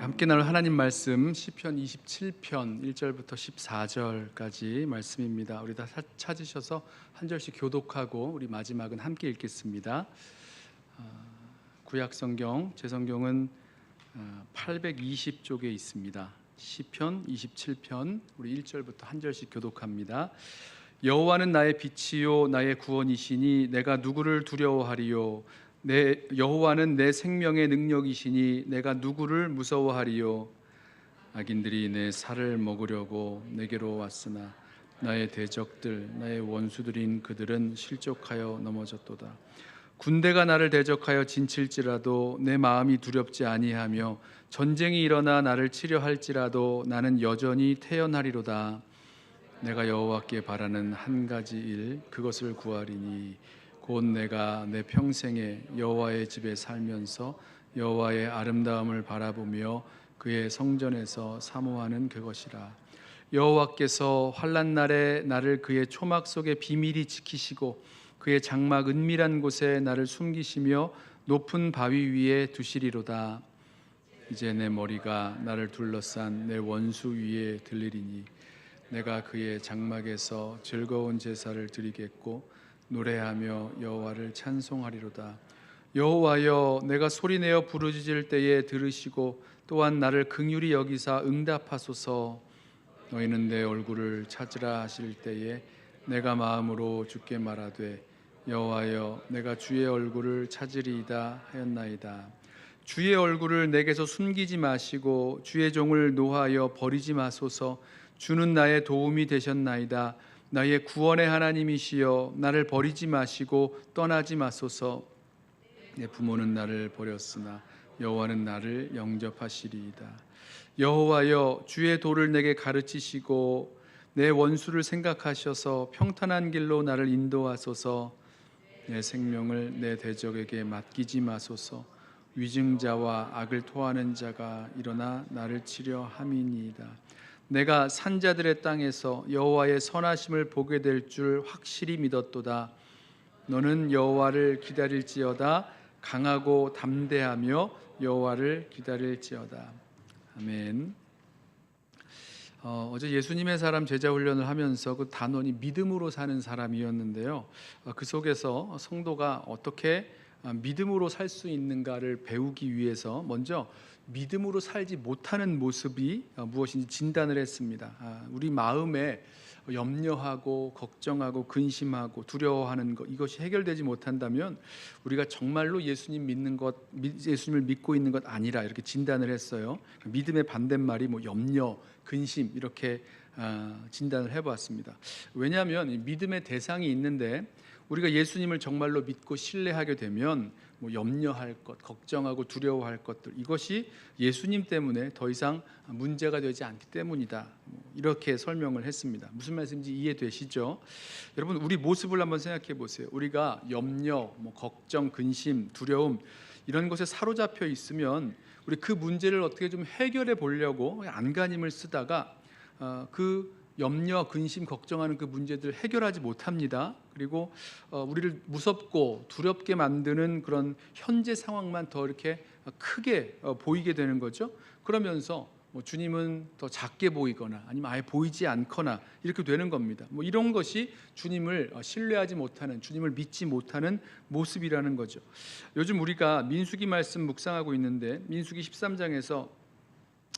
함께 나눌 하나님 말씀 시편 27편 1절부터 14절까지 말씀입니다. 우리 다 찾으셔서 한 절씩 교독하고 우리 마지막은 함께 읽겠습니다. 구약 성경, 제 성경은 820쪽에 있습니다. 시편 27편 우리 1절부터 한 절씩 교독합니다. 여호와는 나의 빛이요 나의 구원이시니 내가 누구를 두려워하리요. 내 여호와는 내 생명의 능력이시니 내가 누구를 무서워하리요. 악인들이 내 살을 먹으려고 내게로 왔으나 나의 대적들 나의 원수들인 그들은 실족하여 넘어졌도다. 군대가 나를 대적하여 진칠지라도 내 마음이 두렵지 아니하며 전쟁이 일어나 나를 치려 할지라도 나는 여전히 태어나리로다. 내가 여호와께 바라는 한 가지 일 그것을 구하리니 곧 내가 내 평생에 여호와의 집에 살면서 여호와의 아름다움을 바라보며 그의 성전에서 사모하는 그것이라. 여호와께서 환난 날에 나를 그의 초막 속에 비밀히 지키시고 그의 장막 은밀한 곳에 나를 숨기시며 높은 바위 위에 두시리로다. 이제 내 머리가 나를 둘러싼 내 원수 위에 들리리니 내가 그의 장막에서 즐거운 제사를 드리겠고 노래하며 여호와를 찬송하리로다. 여호와여, 내가 소리내어 부르짖을 때에 들으시고 또한 나를 긍휼히 여기사 응답하소서. 너희는 내 얼굴을 찾으라 하실 때에 내가 마음으로 주께 말하되 여호와여, 내가 주의 얼굴을 찾으리이다 하였나이다. 주의 얼굴을 내게서 숨기지 마시고 주의 종을 노하여 버리지 마소서. 주는 나의 도움이 되셨나이다. 나의 구원의 하나님이시여, 나를 버리지 마시고 떠나지 마소서. 내 부모는 나를 버렸으나 여호와는 나를 영접하시리이다. 여호와여, 주의 도를 내게 가르치시고 내 원수를 생각하셔서 평탄한 길로 나를 인도하소서. 내 생명을 내 대적에게 맡기지 마소서. 위증자와 악을 토하는 자가 일어나 나를 치려 함이니이다. 내가 산자들의 땅에서 여호와의 선하심을 보게 될 줄 확실히 믿었도다. 너는 여호와를 기다릴지어다. 강하고 담대하며 여호와를 기다릴지어다. 아멘. 어제 예수님의 사람 제자 훈련을 하면서 그 단원이 믿음으로 사는 사람이었는데요. 그 속에서 성도가 어떻게 믿음으로 살 수 있는가를 배우기 위해서 먼저 믿음으로 살지 못하는 모습이 무엇인지 진단을 했습니다. 우리 마음에 염려하고 걱정하고 근심하고 두려워하는 것, 이것이 해결되지 못한다면 우리가 정말로 예수님을 믿고 있는 것 아니라 이렇게 진단을 했어요. 믿음의 반대말이 염려, 근심 이렇게 진단을 해보았습니다. 왜냐하면 믿음의 대상이 있는데 우리가 예수님을 정말로 믿고 신뢰하게 되면 염려할 것, 걱정하고 두려워할 것들, 이것이 예수님 때문에 더 이상 문제가 되지 않기 때문이다. 이렇게 설명을 했습니다. 무슨 말씀인지 이해되시죠? 여러분, 우리 모습을 한번 생각해 보세요. 우리가 염려, 걱정, 근심, 두려움 이런 것에 사로잡혀 있으면 우리 그 문제를 어떻게 좀 해결해 보려고 안간힘을 쓰다가 그 염려, 근심, 걱정하는 그 문제들 해결하지 못합니다. 그리고 우리를 무섭고 두렵게 만드는 그런 현재 상황만 더 이렇게 크게 보이게 되는 거죠. 그러면서 주님은 더 작게 보이거나 아니면 아예 보이지 않거나 이렇게 되는 겁니다. 이런 것이 주님을 신뢰하지 못하는, 주님을 믿지 못하는 모습이라는 거죠. 요즘 우리가 민수기 말씀 묵상하고 있는데 민수기 13장에서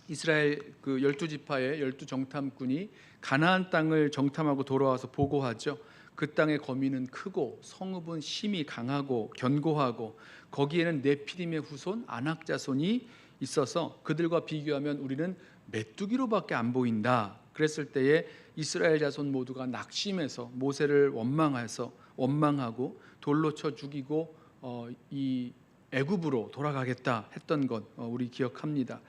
이스라엘 그 12지파의 12정탐꾼이 가나안 땅을 정탐하고 돌아와서 보고하죠. 그 땅의 거민은 크고 성읍은 심히 강하고 견고하고 거기에는 네피림의 후손 아낙 자손이 있어서 그들과 비교하면 우리는 메뚜기로밖에 안 보인다. 그랬을 때에 이스라엘 자손 모두가 낙심해서 모세를 원망하고 돌로 쳐 죽이고 이 애굽으로 돌아가겠다 했던 것 우리 기억합니다.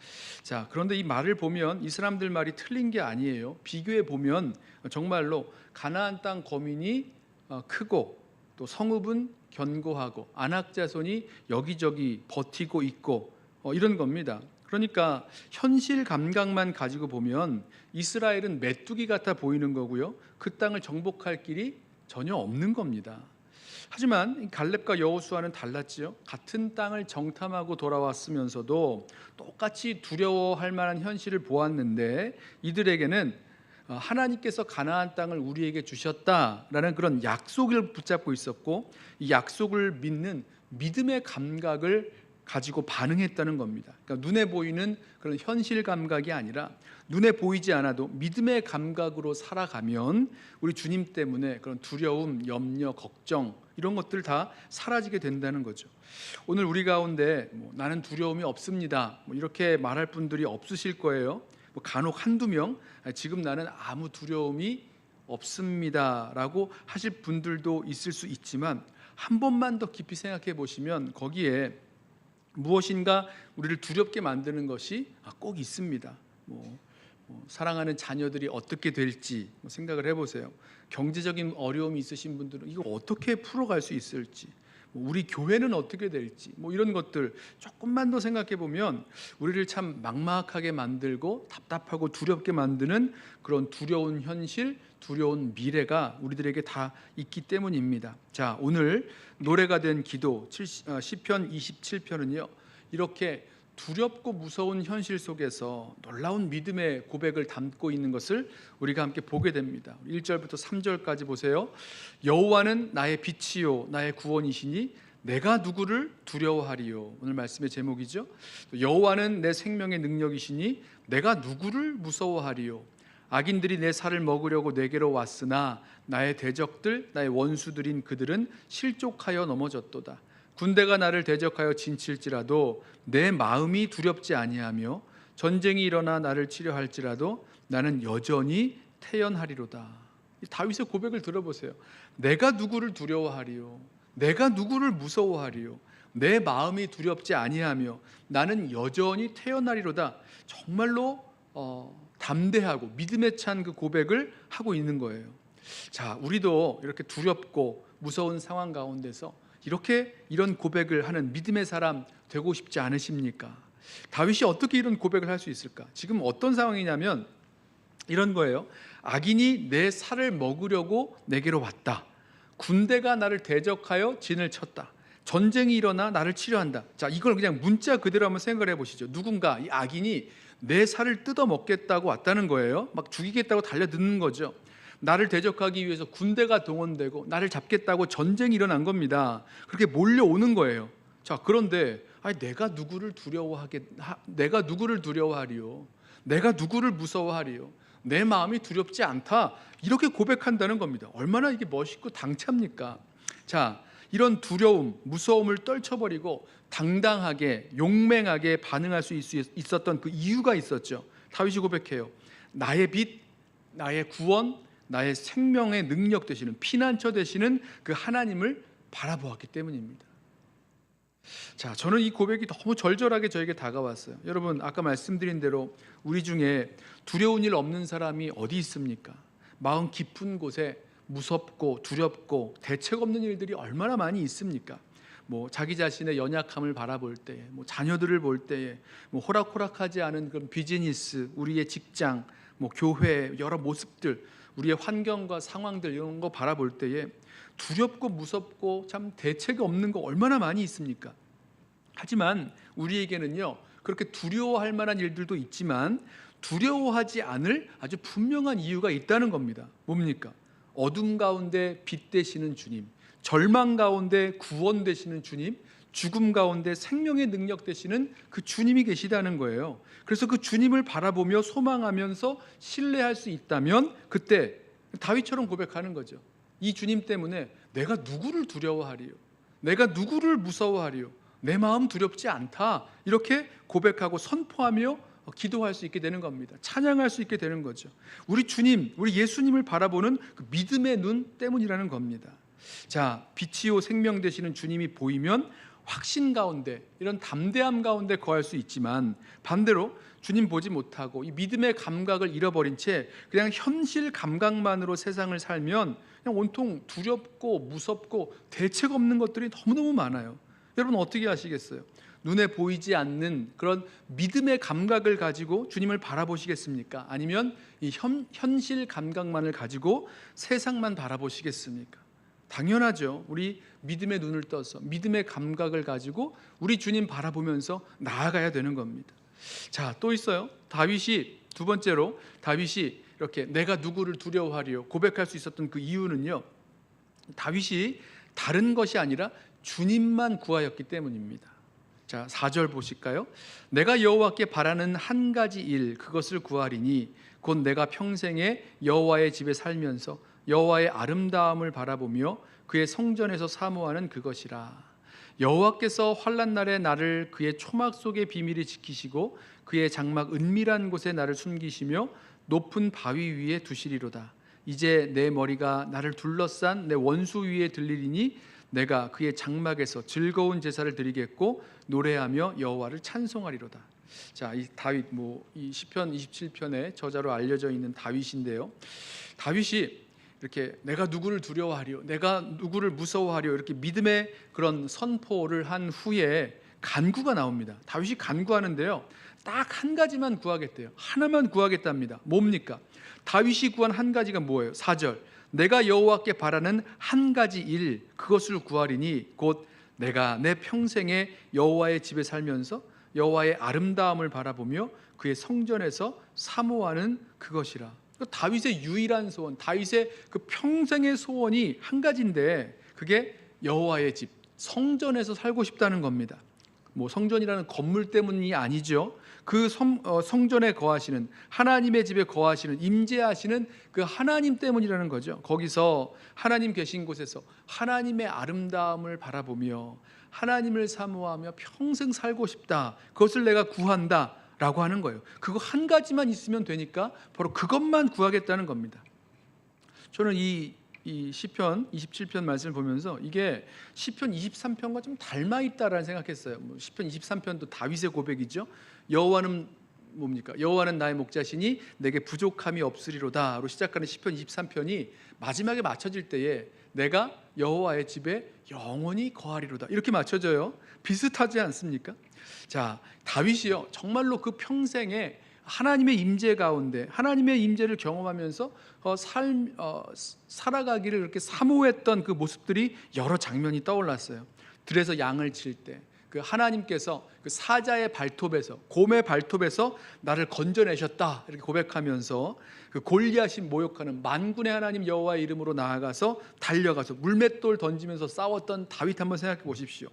자, 그런데 이 말을 보면 이 사람들 말이 틀린 게 아니에요. 비교해 보면 정말로 가나안 땅 거민이 크고 또 성읍은 견고하고 아낙 자손이 여기저기 버티고 있고 이런 겁니다. 그러니까 현실 감각만 가지고 보면 이스라엘은 메뚜기 같아 보이는 거고요. 그 땅을 정복할 길이 전혀 없는 겁니다. 하지만 갈렙과 여호수아는 달랐지요. 같은 땅을 정탐하고 돌아왔으면서도 똑같이 두려워할 만한 현실을 보았는데 이들에게는 하나님께서 가나안 땅을 우리에게 주셨다라는 그런 약속을 붙잡고 있었고, 이 약속을 믿는 믿음의 감각을 가지고 반응했다는 겁니다. 그러니까 눈에 보이는 그런 현실 감각이 아니라 눈에 보이지 않아도 믿음의 감각으로 살아가면 우리 주님 때문에 그런 두려움, 염려, 걱정 이런 것들 다 사라지게 된다는 거죠. 오늘 우리 가운데 나는 두려움이 없습니다 이렇게 말할 분들이 없으실 거예요. 간혹 한두 명 지금 나는 아무 두려움이 없습니다 라고 하실 분들도 있을 수 있지만, 한 번만 더 깊이 생각해 보시면 거기에 무엇인가 우리를 두렵게 만드는 것이 꼭 있습니다. 사랑하는 자녀들이 어떻게 될지 생각을 해보세요. 경제적인 어려움이 있으신 분들은 이거 어떻게 풀어갈 수 있을지, 우리 교회는 어떻게 될지 이런 것들 조금만 더 생각해 보면 우리를 참 막막하게 만들고 답답하고 두렵게 만드는 그런 두려운 현실, 두려운 미래가 우리들에게 다 있기 때문입니다. 자, 오늘 노래가 된 기도 시편 27편은요 이렇게 두렵고 무서운 현실 속에서 놀라운 믿음의 고백을 담고 있는 것을 우리가 함께 보게 됩니다. 1절부터 3절까지 보세요. 여호와는 나의 빛이요 나의 구원이시니 내가 누구를 두려워하리요. 오늘 말씀의 제목이죠. 여호와는 내 생명의 능력이시니 내가 누구를 무서워하리요. 악인들이 내 살을 먹으려고 내게로 왔으나 나의 대적들 나의 원수들인 그들은 실족하여 넘어졌도다. 군대가 나를 대적하여 진칠지라도 내 마음이 두렵지 아니하며 전쟁이 일어나 나를 치려할지라도 나는 여전히 태연하리로다. 다윗의 고백을 들어보세요. 내가 누구를 두려워하리요, 내가 누구를 무서워하리요, 내 마음이 두렵지 아니하며 나는 여전히 태연하리로다. 정말로 담대하고 믿음에 찬 그 고백을 하고 있는 거예요. 자, 우리도 이렇게 두렵고 무서운 상황 가운데서 이런 고백을 하는 믿음의 사람 되고 싶지 않으십니까? 다윗이 어떻게 이런 고백을 할 수 있을까? 지금 어떤 상황이냐면 이런 거예요. 악인이 내 살을 먹으려고 내게로 왔다. 군대가 나를 대적하여 진을 쳤다. 전쟁이 일어나 나를 치려한다. 자, 이걸 그냥 문자 그대로 한번 생각을 해보시죠. 누군가 이 악인이 내 살을 뜯어 먹겠다고 왔다는 거예요. 막 죽이겠다고 달려드는 거죠. 나를 대적하기 위해서 군대가 동원되고 나를 잡겠다고 전쟁이 일어난 겁니다. 그렇게 몰려오는 거예요. 자, 그런데 내가 누구를 두려워하리요, 내가 누구를 무서워하리요, 내 마음이 두렵지 않다, 이렇게 고백한다는 겁니다. 얼마나 이게 멋있고 당찹니까? 자, 이런 두려움, 무서움을 떨쳐버리고 당당하게 용맹하게 반응할 수 있었던 그 이유가 있었죠. 다윗이 고백해요. 나의 빛, 나의 구원, 나의 생명의 능력 되시는, 피난처 되시는 그 하나님을 바라보았기 때문입니다. 자, 저는 이 고백이 너무 절절하게 저에게 다가왔어요. 여러분, 아까 말씀드린 대로 우리 중에 두려운 일 없는 사람이 어디 있습니까? 마음 깊은 곳에 무섭고 두렵고 대책 없는 일들이 얼마나 많이 있습니까? 자기 자신의 연약함을 바라볼 때에, 자녀들을 볼 때에, 호락호락하지 않은 그런 비즈니스, 우리의 직장, 교회 여러 모습들, 우리의 환경과 상황들 이런 거 바라볼 때에 두렵고 무섭고 참 대책이 없는 거 얼마나 많이 있습니까? 하지만 우리에게는요 그렇게 두려워할 만한 일들도 있지만 두려워하지 않을 아주 분명한 이유가 있다는 겁니다. 뭡니까? 어둠 가운데 빛 되시는 주님, 절망 가운데 구원 되시는 주님, 죽음 가운데 생명의 능력 되시는 그 주님이 계시다는 거예요. 그래서 그 주님을 바라보며 소망하면서 신뢰할 수 있다면 그때 다윗처럼 고백하는 거죠. 이 주님 때문에 내가 누구를 두려워하리요, 내가 누구를 무서워하리요, 내 마음 두렵지 않다, 이렇게 고백하고 선포하며 기도할 수 있게 되는 겁니다. 찬양할 수 있게 되는 거죠. 우리 주님, 우리 예수님을 바라보는 그 믿음의 눈 때문이라는 겁니다. 자, 빛이요 생명 되시는 주님이 보이면 확신 가운데, 이런 담대함 가운데 거할 수 있지만, 반대로 주님 보지 못하고 이 믿음의 감각을 잃어버린 채 그냥 현실 감각만으로 세상을 살면 그냥 온통 두렵고 무섭고 대책 없는 것들이 너무너무 많아요. 여러분 어떻게 하시겠어요? 눈에 보이지 않는 그런 믿음의 감각을 가지고 주님을 바라보시겠습니까? 아니면 이 현실 감각만을 가지고 세상만 바라보시겠습니까? 당연하죠. 우리 믿음의 눈을 떠서 믿음의 감각을 가지고 우리 주님 바라보면서 나아가야 되는 겁니다. 자, 또 있어요. 다윗이 두 번째로 다윗이 이렇게 내가 누구를 두려워하리요 고백할 수 있었던 그 이유는요, 다윗이 다른 것이 아니라 주님만 구하였기 때문입니다. 자, 4절 보실까요? 내가 여호와께 바라는 한 가지 일 그것을 구하리니 곧 내가 평생에 여호와의 집에 살면서 여호와의 아름다움을 바라보며 그의 성전에서 사모하는 그것이라. 여호와께서 환난 날에 나를 그의 초막 속의 비밀이 지키시고 그의 장막 은밀한 곳에 나를 숨기시며 높은 바위 위에 두시리로다. 이제 내 머리가 나를 둘러싼 내 원수 위에 들리리니 내가 그의 장막에서 즐거운 제사를 드리겠고 노래하며 여호와를 찬송하리로다. 자, 이 다윗 이 시편 27편의 저자로 알려져 있는 다윗인데요. 다윗이 이렇게 내가 누구를 두려워하리요, 내가 누구를 무서워하리요, 이렇게 믿음의 그런 선포를 한 후에 간구가 나옵니다. 다윗이 간구하는데요, 딱 한 가지만 구하겠대요. 하나만 구하겠답니다. 뭡니까? 다윗이 구한 한 가지가 뭐예요? 4절 내가 여호와께 바라는 한 가지 일 그것을 구하리니 곧 내가 내 평생에 여호와의 집에 살면서 여호와의 아름다움을 바라보며 그의 성전에서 사모하는 그것이라. 다윗의 유일한 소원, 다윗의 그 평생의 소원이 한 가지인데 그게 여호와의 집, 성전에서 살고 싶다는 겁니다. 성전이라는 건물 때문이 아니죠. 그 성전에 거하시는, 하나님의 집에 거하시는, 임재하시는 그 하나님 때문이라는 거죠. 거기서 하나님 계신 곳에서 하나님의 아름다움을 바라보며 하나님을 사모하며 평생 살고 싶다, 그것을 내가 구한다 라고 하는 거예요. 그거 한 가지만 있으면 되니까 바로 그것만 구하겠다는 겁니다. 저는 이 시편 27편 말씀을 보면서 이게 시편 23편과 좀 닮아 있다라는 생각했어요. 시편 23편도 다윗의 고백이죠. 여호와는 뭡니까? 여호와는 나의 목자시니 내게 부족함이 없으리로다로 시작하는 시편 23편이 마지막에 맞춰질 때에 내가 여호와의 집에 영원히 거하리로다 이렇게 맞춰져요. 비슷하지 않습니까? 자, 다윗이요 정말로 그 평생에 하나님의 임재 가운데 하나님의 임재를 경험하면서 살아가기를 이렇게 사모했던 그 모습들이 여러 장면이 떠올랐어요. 들에서 양을 칠 때 그 하나님께서 그 사자의 발톱에서, 곰의 발톱에서 나를 건져내셨다 이렇게 고백하면서 그 골리앗이 모욕하는 만군의 하나님 여호와의 이름으로 나아가서 달려가서 물맷돌 던지면서 싸웠던 다윗 한번 생각해 보십시오.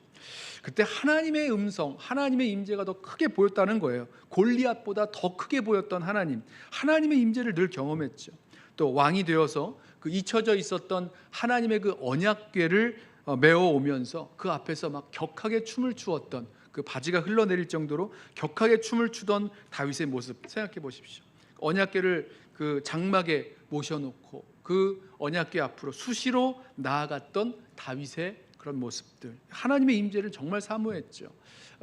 그때 하나님의 음성, 하나님의 임재가 더 크게 보였다는 거예요. 골리앗보다 더 크게 보였던 하나님의 임재를 늘 경험했죠. 또 왕이 되어서 그 잊혀져 있었던 하나님의 그 언약궤를 메어오면서 그 앞에서 막 격하게 춤을 추었던, 그 바지가 흘러내릴 정도로 격하게 춤을 추던 다윗의 모습 생각해 보십시오. 언약궤를 그 장막에 모셔놓고 그 언약궤 앞으로 수시로 나아갔던 다윗의 그런 모습들, 하나님의 임재를 정말 사모했죠.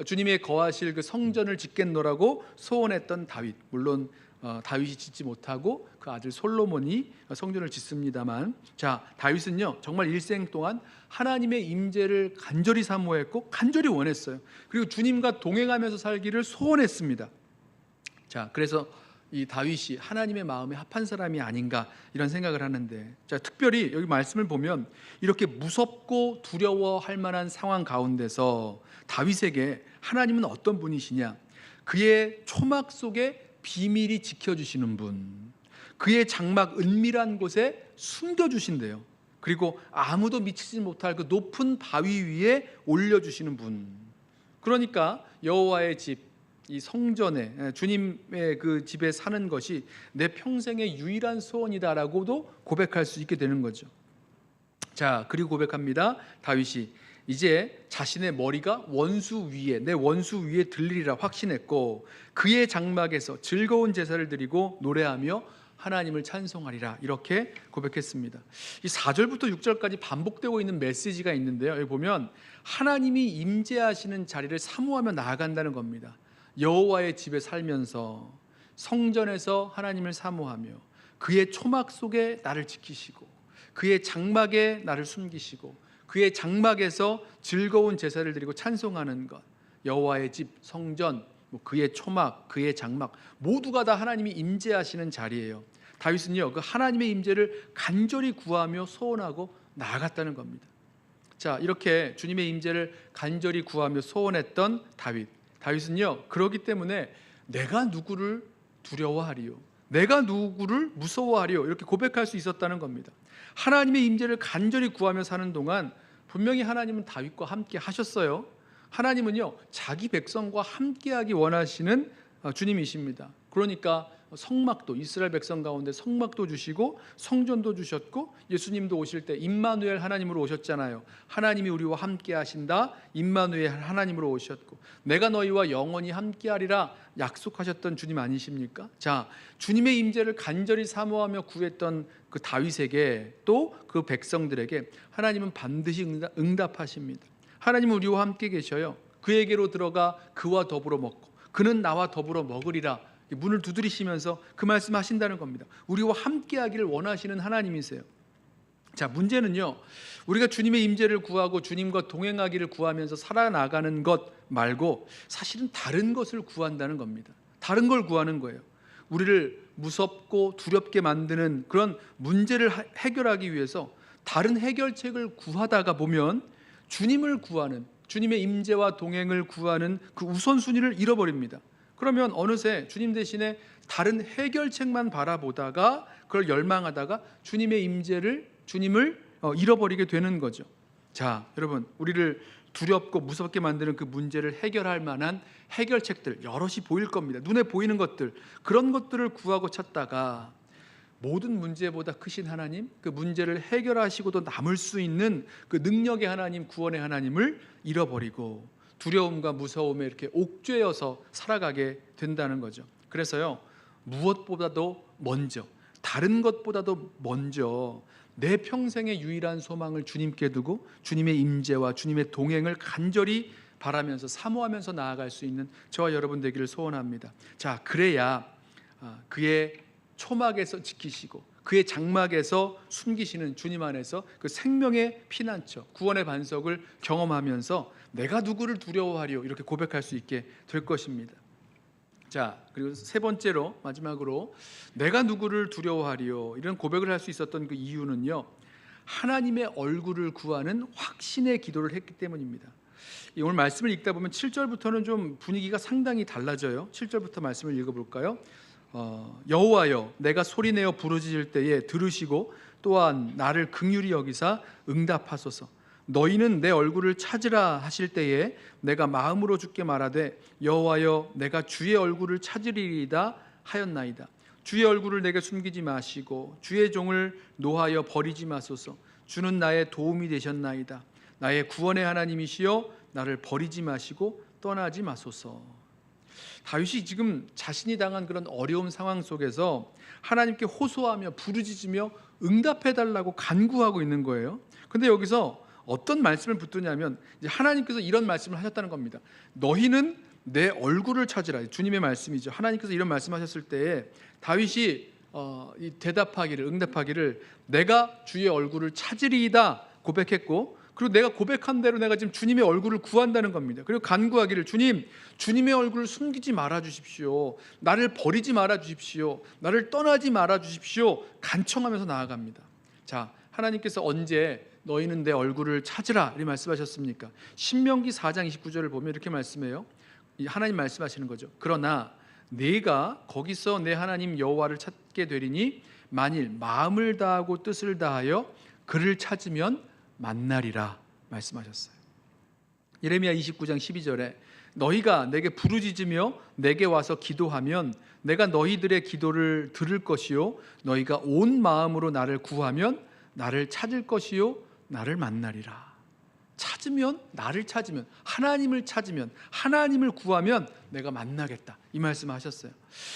주님의 거하실 그 성전을 짓겠노라고 소원했던 다윗, 물론 다윗이 짓지 못하고 그 아들 솔로몬이 성전을 짓습니다만, 자, 다윗은요 정말 일생 동안 하나님의 임재를 간절히 사모했고 간절히 원했어요. 그리고 주님과 동행하면서 살기를 소원했습니다. 자, 그래서 이 다윗이 하나님의 마음에 합한 사람이 아닌가 이런 생각을 하는데, 자, 특별히 여기 말씀을 보면 이렇게 무섭고 두려워할 만한 상황 가운데서 다윗에게 하나님은 어떤 분이시냐? 그의 초막 속에 비밀이 지켜주시는 분, 그의 장막 은밀한 곳에 숨겨주신대요. 그리고 아무도 미치지 못할 그 높은 바위 위에 올려주시는 분. 그러니까 여호와의 집, 이 성전에, 주님의 그 집에 사는 것이 내 평생의 유일한 소원이다라고도 고백할 수 있게 되는 거죠. 자, 그리고 고백합니다. 다윗이 이제 자신의 머리가 원수 위에, 내 원수 위에 들리리라 확신했고 그의 장막에서 즐거운 제사를 드리고 노래하며 하나님을 찬송하리라 이렇게 고백했습니다. 이 4절부터 6절까지 반복되고 있는 메시지가 있는데요, 여기 보면 하나님이 임재하시는 자리를 사모하며 나아간다는 겁니다. 여호와의 집에 살면서 성전에서 하나님을 사모하며 그의 초막 속에 나를 지키시고 그의 장막에 나를 숨기시고 그의 장막에서 즐거운 제사를 드리고 찬송하는 것, 여호와의 집, 성전, 그의 초막, 그의 장막 모두가 다 하나님이 임재하시는 자리예요. 다윗은요 그 하나님의 임재를 간절히 구하며 소원하고 나아갔다는 겁니다. 자, 이렇게 주님의 임재를 간절히 구하며 소원했던 다윗은요, 그러기 때문에 내가 누구를 두려워하리요, 내가 누구를 무서워하리요, 이렇게 고백할 수 있었다는 겁니다. 하나님의 임재를 간절히 구하며 사는 동안 분명히 하나님은 다윗과 함께 하셨어요. 하나님은요, 자기 백성과 함께하기 원하시는 주님이십니다. 그러니까 성막도, 이스라엘 백성 가운데 성막도 주시고 성전도 주셨고, 예수님도 오실 때 임마누엘 하나님으로 오셨잖아요. 하나님이 우리와 함께 하신다, 임마누엘 하나님으로 오셨고, 내가 너희와 영원히 함께하리라 약속하셨던 주님 아니십니까? 자, 주님의 임재를 간절히 사모하며 구했던 그 다윗에게, 또 그 백성들에게 하나님은 반드시 응답하십니다. 하나님은 우리와 함께 계셔요. 그에게로 들어가 그와 더불어 먹고 그는 나와 더불어 먹으리라 문을 두드리시면서 그 말씀하신다는 겁니다. 우리와 함께하기를 원하시는 하나님이세요. 자, 문제는요, 우리가 주님의 임재를 구하고 주님과 동행하기를 구하면서 살아나가는 것 말고 사실은 다른 것을 구한다는 겁니다. 다른 걸 구하는 거예요. 우리를 무섭고 두렵게 만드는 그런 문제를 해결하기 위해서 다른 해결책을 구하다가 보면 주님을 구하는, 주님의 임재와 동행을 구하는 그 우선순위를 잃어버립니다. 그러면 어느새 주님 대신에 다른 해결책만 바라보다가 그걸 열망하다가 주님의 임재를, 주님을 잃어버리게 되는 거죠. 자, 여러분, 우리를 두렵고 무섭게 만드는 그 문제를 해결할 만한 해결책들 여럿이 보일 겁니다. 눈에 보이는 것들, 그런 것들을 구하고 찾다가 모든 문제보다 크신 하나님, 그 문제를 해결하시고도 남을 수 있는 그 능력의 하나님, 구원의 하나님을 잃어버리고 두려움과 무서움에 이렇게 옥죄어서 살아가게 된다는 거죠. 그래서요, 무엇보다도 먼저, 다른 것보다도 먼저 내 평생의 유일한 소망을 주님께 두고 주님의 임재와 주님의 동행을 간절히 바라면서 사모하면서 나아갈 수 있는 저와 여러분 되기를 소원합니다. 자, 그래야 그의 초막에서 지키시고 그의 장막에서 숨기시는 주님 안에서 그 생명의 피난처, 구원의 반석을 경험하면서 내가 누구를 두려워하리요, 이렇게 고백할 수 있게 될 것입니다. 자, 그리고 세 번째로, 마지막으로 내가 누구를 두려워하리요, 이런 고백을 할 수 있었던 그 이유는요, 하나님의 얼굴을 구하는 확신의 기도를 했기 때문입니다. 오늘 말씀을 읽다 보면 7절부터는 좀 분위기가 상당히 달라져요. 7절부터 말씀을 읽어볼까요? 여호와여, 내가 소리내어 부르짖을 때에 들으시고 또한 나를 긍휼히 여기사 응답하소서. 너희는 내 얼굴을 찾으라 하실 때에 내가 마음으로 주께 말하되 여호와여, 내가 주의 얼굴을 찾으리이다 하였나이다. 주의 얼굴을 내게 숨기지 마시고 주의 종을 노하여 버리지 마소서. 주는 나의 도움이 되셨나이다. 나의 구원의 하나님이시여, 나를 버리지 마시고 떠나지 마소서. 다윗이 지금 자신이 당한 그런 어려운 상황 속에서 하나님께 호소하며 부르짖으며 응답해달라고 간구하고 있는 거예요. 근데 여기서 어떤 말씀을 붙드냐면 이제 하나님께서 이런 말씀을 하셨다는 겁니다. 너희는 내 얼굴을 찾으라. 주님의 말씀이죠. 하나님께서 이런 말씀하셨을 때에 다윗이 대답하기를, 응답하기를 내가 주의 얼굴을 찾으리이다 고백했고, 그리고 내가 고백한 대로 내가 지금 주님의 얼굴을 구한다는 겁니다. 그리고 간구하기를 주님, 주님의 얼굴을 숨기지 말아 주십시오. 나를 버리지 말아 주십시오. 나를 떠나지 말아 주십시오. 간청하면서 나아갑니다. 자, 하나님께서 언제 너희는 내 얼굴을 찾으라 이렇게 말씀하셨습니까? 신명기 4장 29절을 보면 이렇게 말씀해요. 하나님 말씀하시는 거죠. 그러나 네가 거기서 내 하나님 여호와를 찾게 되리니 만일 마음을 다하고 뜻을 다하여 그를 찾으면 만나리라 말씀하셨어요. 예레미야 29장 12절에 너희가 내게 부르짖으며 내게 와서 기도하면 내가 너희들의 기도를 들을 것이요 너희가 온 마음으로 나를 구하면 나를 찾을 것이요 나를 만나리라. 찾으면, 나를 찾으면, 하나님을 찾으면, 하나님을 구하면 내가 만나겠다, 이 말씀을 하셨어요.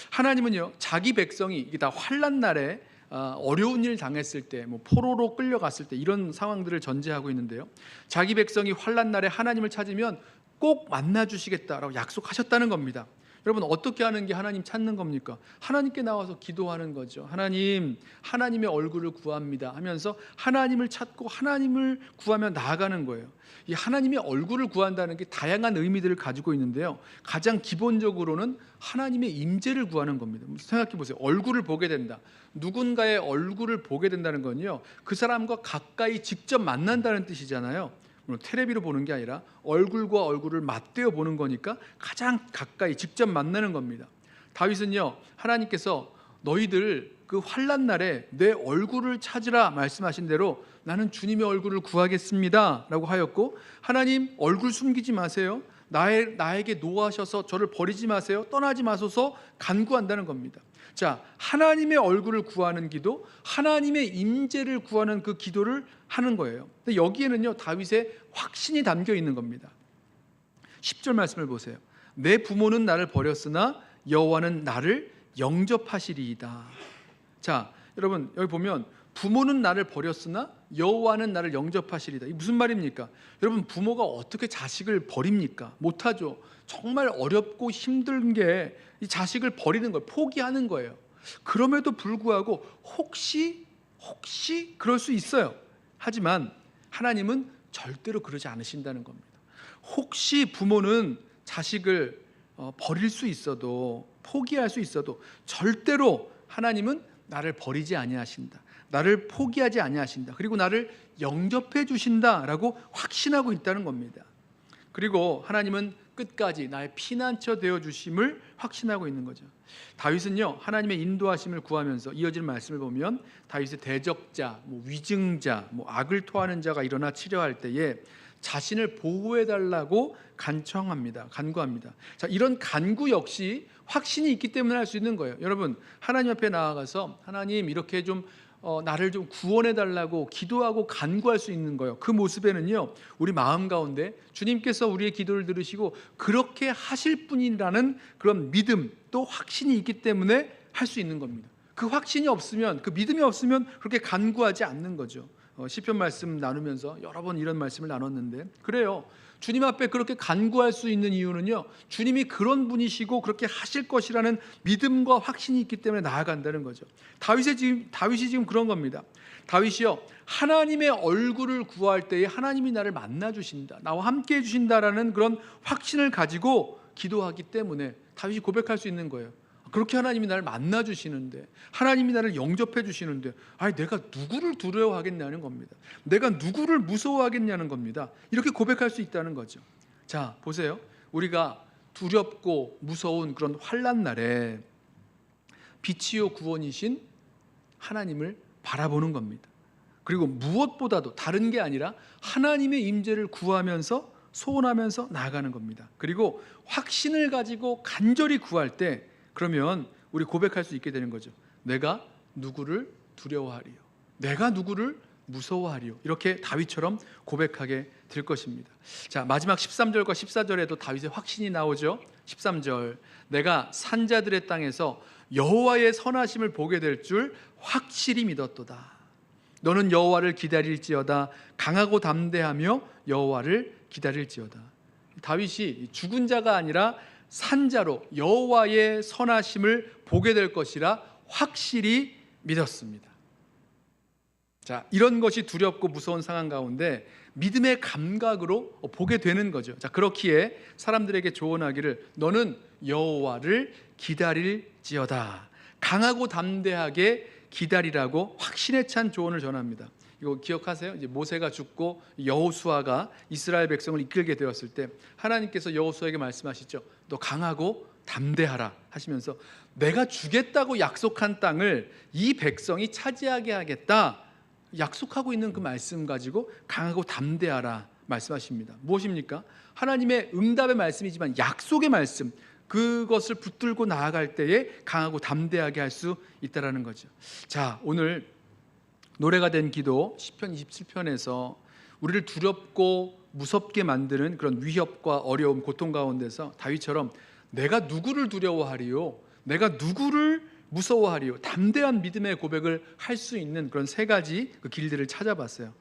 하나님은요, 자기 백성이 이게 다 환난 날에 어려운 일 당했을 때, 포로로 끌려갔을 때 이런 상황들을 전제하고 있는데요, 자기 백성이 환난 날에 하나님을 찾으면 꼭 만나 주시겠다라고 약속하셨다는 겁니다. 여러분, 어떻게 하는 게 하나님 찾는 겁니까? 하나님께 나와서 기도하는 거죠. 하나님, 하나님의 얼굴을 구합니다 하면서 하나님을 찾고 하나님을 구하며 나아가는 거예요. 이 하나님의 얼굴을 구한다는 게 다양한 의미들을 가지고 있는데요, 가장 기본적으로는 하나님의 임재를 구하는 겁니다. 생각해 보세요. 얼굴을 보게 된다, 누군가의 얼굴을 보게 된다는 건요, 그 사람과 가까이 직접 만난다는 뜻이잖아요. 물론 텔레비로 보는 게 아니라 얼굴과 얼굴을 맞대어 보는 거니까 가장 가까이 직접 만나는 겁니다. 다윗은요, 하나님께서 너희들 그 환난 날에 내 얼굴을 찾으라 말씀하신 대로 나는 주님의 얼굴을 구하겠습니다 라고 하였고, 하나님 얼굴 숨기지 마세요, 나에게 노하셔서 저를 버리지 마세요, 떠나지 마소서 간구한다는 겁니다. 자, 하나님의 얼굴을 구하는 기도, 하나님의 임재를 구하는 그 기도를 하는 거예요. 근데 여기에는요, 다윗의 확신이 담겨 있는 겁니다. 10절 말씀을 보세요. 내 부모는 나를 버렸으나 여호와는 나를 영접하시리이다. 자, 여러분, 여기 보면 부모는 나를 버렸으나 여호와는 나를 영접하시리이다. 이게 무슨 말입니까? 여러분, 부모가 어떻게 자식을 버립니까? 못하죠. 정말 어렵고 힘든 게 이 자식을 버리는 거예요. 포기하는 거예요. 그럼에도 불구하고 혹시 그럴 수 있어요. 하지만 하나님은 절대로 그러지 않으신다는 겁니다. 혹시 부모는 자식을 버릴 수 있어도, 포기할 수 있어도 절대로 하나님은 나를 버리지 아니하신다, 나를 포기하지 아니하신다, 그리고 나를 영접해 주신다라고 확신하고 있다는 겁니다. 그리고 하나님은 끝까지 나의 피난처 되어 주심을 확신하고 있는 거죠. 다윗은요, 하나님의 인도하심을 구하면서 이어지는 말씀을 보면 다윗의 대적자, 위증자, 악을 토하는 자가 일어나 치려할 때에 자신을 보호해 달라고 간구합니다. 자, 이런 간구 역시 확신이 있기 때문에 할 수 있는 거예요. 여러분, 하나님 앞에 나아가서 하나님 이렇게 좀 나를 좀 구원해 달라고 기도하고 간구할 수 있는 거예요. 그 모습에는요, 우리 마음 가운데 주님께서 우리의 기도를 들으시고 그렇게 하실 분이라는 그런 믿음, 또 확신이 있기 때문에 할 수 있는 겁니다. 그 확신이 없으면, 그 믿음이 없으면 그렇게 간구하지 않는 거죠. 시편 말씀 나누면서 여러 번 이런 말씀을 나눴는데, 그래요, 주님 앞에 그렇게 간구할 수 있는 이유는요, 주님이 그런 분이시고 그렇게 하실 것이라는 믿음과 확신이 있기 때문에 나아간다는 거죠. 다윗이 지금 그런 겁니다. 다윗이요, 하나님의 얼굴을 구할 때에 하나님이 나를 만나 주신다, 나와 함께 해 주신다라는 그런 확신을 가지고 기도하기 때문에 다윗이 고백할 수 있는 거예요. 그렇게 하나님이 나를 만나 주시는데, 하나님이 나를 영접해 주시는데, 내가 누구를 두려워하겠냐는 겁니다. 내가 누구를 무서워하겠냐는 겁니다. 이렇게 고백할 수 있다는 거죠. 자, 보세요. 우리가 두렵고 무서운 그런 환난 날에 빛이요 구원이신 하나님을 바라보는 겁니다. 그리고 무엇보다도 다른 게 아니라 하나님의 임재를 구하면서 소원하면서 나아가는 겁니다. 그리고 확신을 가지고 간절히 구할 때, 그러면 우리 고백할 수 있게 되는 거죠. 내가 누구를 두려워하리요, 내가 누구를 무서워하리요. 이렇게 다윗처럼 고백하게 될 것입니다. 자, 마지막 13절과 14절에도 다윗의 확신이 나오죠. 13절, 내가 산자들의 땅에서 여호와의 선하심을 보게 될 줄 확실히 믿었도다. 너는 여호와를 기다릴지어다. 강하고 담대하며 여호와를 기다릴지어다. 다윗이 죽은 자가 아니라 산자로 여호와의 선하심을 보게 될 것이라 확실히 믿었습니다. 자, 이런 것이 두렵고 무서운 상황 가운데 믿음의 감각으로 보게 되는 거죠. 자, 그렇기에 사람들에게 조언하기를, 너는 여호와를 기다릴지어다. 강하고 담대하게 기다리라고 확신에 찬 조언을 전합니다. 이거 기억하세요? 이제 모세가 죽고 여호수아가 이스라엘 백성을 이끌게 되었을 때 하나님께서 여호수아에게 말씀하시죠. 너 강하고 담대하라 하시면서 내가 주겠다고 약속한 땅을 이 백성이 차지하게 하겠다 약속하고 있는 그 말씀 가지고 강하고 담대하라 말씀하십니다. 무엇입니까? 하나님의 응답의 말씀이지만 약속의 말씀, 그것을 붙들고 나아갈 때에 강하고 담대하게 할 수 있다라는 거죠. 자, 오늘 노래가 된 기도 시편 27편에서 우리를 두렵고 무섭게 만드는 그런 위협과 어려움, 고통 가운데서 다윗처럼 내가 누구를 두려워하리요, 내가 누구를 무서워하리요, 담대한 믿음의 고백을 할 수 있는 그런 세 가지 그 길들을 찾아봤어요.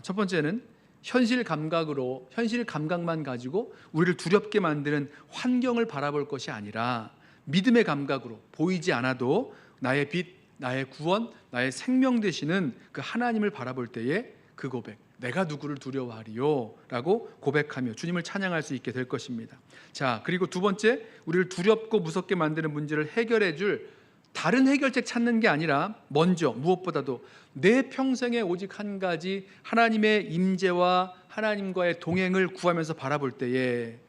첫 번째는 현실 감각만 가지고 우리를 두렵게 만드는 환경을 바라볼 것이 아니라 믿음의 감각으로 보이지 않아도 나의 빛, 나의 구원, 나의 생명 되시는 그 하나님을 바라볼 때에 그 고백, 내가 누구를 두려워하리요? 라고 고백하며 주님을 찬양할 수 있게 될 것입니다. 자, 그리고 두 번째, 우리를 두렵고 무섭게 만드는 문제를 해결해 줄 다른 해결책 찾는 게 아니라 먼저 무엇보다도 내 평생에 오직 한 가지 하나님의 임재와 하나님과의 동행을 구하면서 바라볼 때에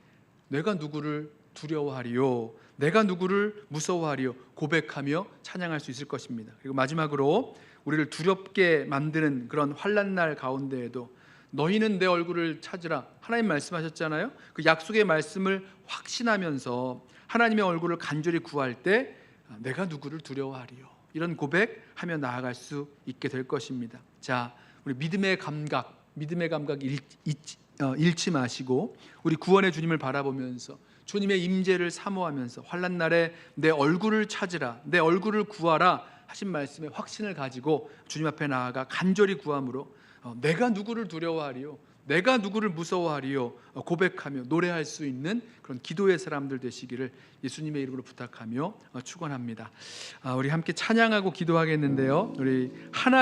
내가 누구를 두려워하리요? 내가 누구를 무서워하리요? 고백하며 찬양할 수 있을 것입니다. 그리고 마지막으로 우리를 두렵게 만드는 그런 환난날 가운데에도 너희는 내 얼굴을 찾으라 하나님 말씀하셨잖아요. 그 약속의 말씀을 확신하면서 하나님의 얼굴을 간절히 구할 때 내가 누구를 두려워하리요? 이런 고백하며 나아갈 수 있게 될 것입니다. 자, 우리 믿음의 감각 잃지 마시고 우리 구원의 주님을 바라보면서 주님의 임재를 사모하면서 환난 날에 내 얼굴을 찾으라, 내 얼굴을 구하라 하신 말씀에 확신을 가지고 주님 앞에 나아가 간절히 구함으로 내가 누구를 두려워하리요? 내가 누구를 무서워하리요? 고백하며 노래할 수 있는 그런 기도의 사람들 되시기를 예수님의 이름으로 부탁하며 축원합니다. 우리 함께 찬양하고 기도하겠는데요. 우리 하나